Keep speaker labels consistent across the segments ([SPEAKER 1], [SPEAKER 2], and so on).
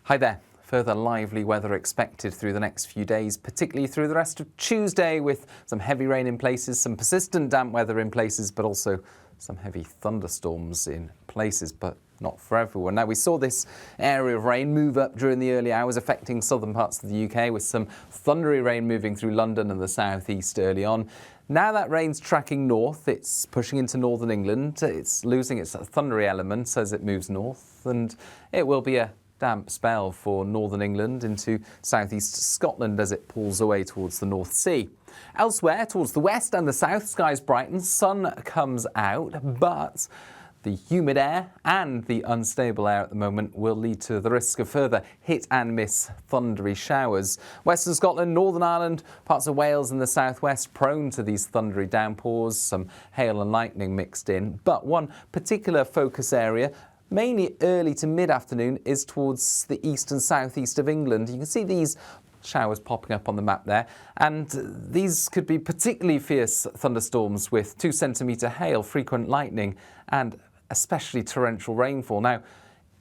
[SPEAKER 1] Hi there. Further lively weather expected through the next few days, particularly through the rest of Tuesday, with some heavy rain in places, some persistent damp weather in places, but also some heavy thunderstorms in places, but not for everyone. Now, we saw this area of rain move up during the early hours, affecting southern parts of the UK, with some thundery rain moving through London and the southeast early on. Now that rain's tracking north, it's pushing into northern England. It's losing its thundery element as it moves north, and it will be a damp spell for northern England into southeast Scotland as it pulls away towards the North Sea. Elsewhere, towards the west and the south, skies brighten, sun comes out, but the humid air and the unstable air at the moment will lead to the risk of further hit and miss thundery showers. Western Scotland, Northern Ireland, parts of Wales and the southwest prone to these thundery downpours, some hail and lightning mixed in. But one particular focus area, mainly early to mid-afternoon, is towards the east and southeast of England. You can see these showers popping up on the map there, and these could be particularly fierce thunderstorms with 2 centimetre hail, frequent lightning and especially torrential rainfall. Now,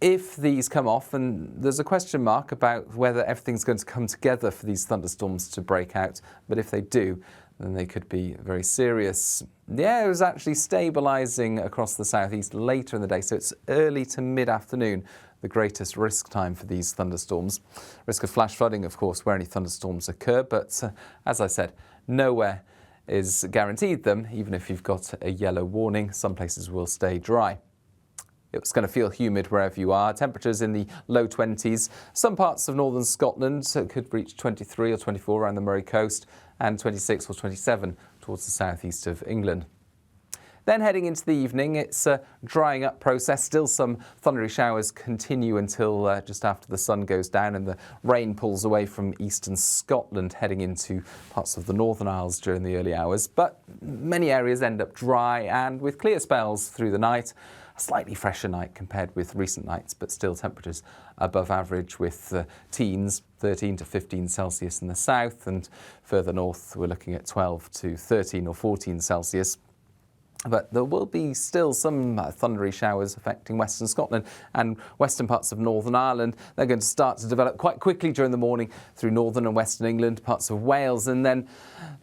[SPEAKER 1] if these come off, and there's a question mark about whether everything's going to come together for these thunderstorms to break out, but if they do, then they could be very serious. The air is actually stabilising across the southeast later in the day, so it's early to mid-afternoon, the greatest risk time for these thunderstorms. Risk of flash flooding, of course, where any thunderstorms occur, but as I said, nowhere is guaranteed them, even if you've got a yellow warning. Some places will stay dry. It's going to feel humid wherever you are. Temperatures in the low 20s. Some parts of northern Scotland could reach 23 or 24 around the Moray coast, and 26 or 27 towards the southeast of England. Then heading into the evening, it's a drying up process. Still some thundery showers continue until just after the sun goes down and the rain pulls away from eastern Scotland, heading into parts of the Northern Isles during the early hours. But many areas end up dry and with clear spells through the night. A slightly fresher night compared with recent nights, but still temperatures above average, with teens 13 to 15 Celsius in the south, and further north we're looking at 12 to 13 or 14 Celsius. But there will be still some thundery showers affecting western Scotland and western parts of Northern Ireland. They're going to start to develop quite quickly during the morning through northern and western England, parts of Wales, and then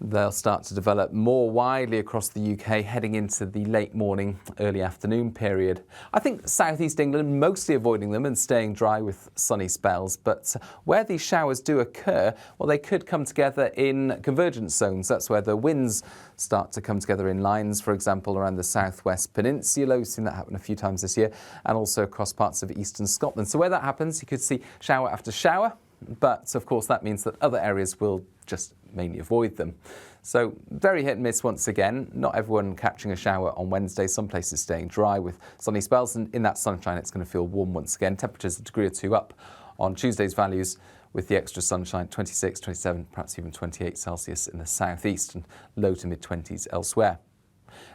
[SPEAKER 1] they'll start to develop more widely across the UK heading into the late morning, early afternoon period. I think southeast England mostly avoiding them and staying dry with sunny spells, but where these showers do occur, well, they could come together in convergence zones. That's where the winds start to come together in lines, for example, around the southwest peninsula. We've seen that happen a few times this year, and also across parts of eastern Scotland. So where that happens, you could see shower after shower, but of course that means that other areas will just mainly avoid them. So very hit and miss once again. Not everyone catching a shower on Wednesday. Some places staying dry with sunny spells, and in that sunshine it's going to feel warm once again. Temperatures a degree or two up on Tuesday's values, with the extra sunshine, 26, 27, perhaps even 28 Celsius in the southeast, and low to mid-20s elsewhere.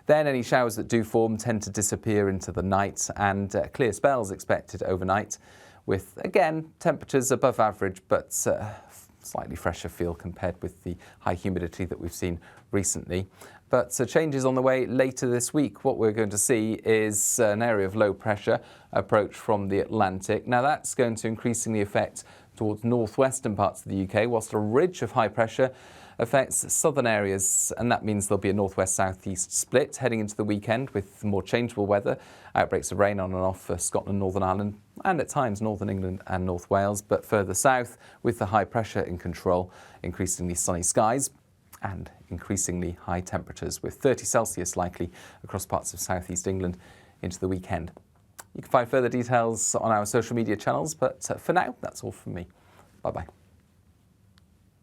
[SPEAKER 1] Then any showers that do form tend to disappear into the night, and clear spells expected overnight, with, again, temperatures above average, but slightly fresher feel compared with the high humidity that we've seen recently. But changes on the way later this week. What we're going to see is an area of low pressure approach from the Atlantic. Now that's going to increasingly affect towards northwestern parts of the UK, whilst a ridge of high pressure affects southern areas, and that means there'll be a northwest-southeast split heading into the weekend with more changeable weather, outbreaks of rain on and off for Scotland, Northern Ireland, and at times Northern England and North Wales, but further south, with the high pressure in control, increasingly sunny skies and increasingly high temperatures, with 30 Celsius likely across parts of southeast England into the weekend. You can find further details on our social media channels, but for now, that's all from me. Bye-bye.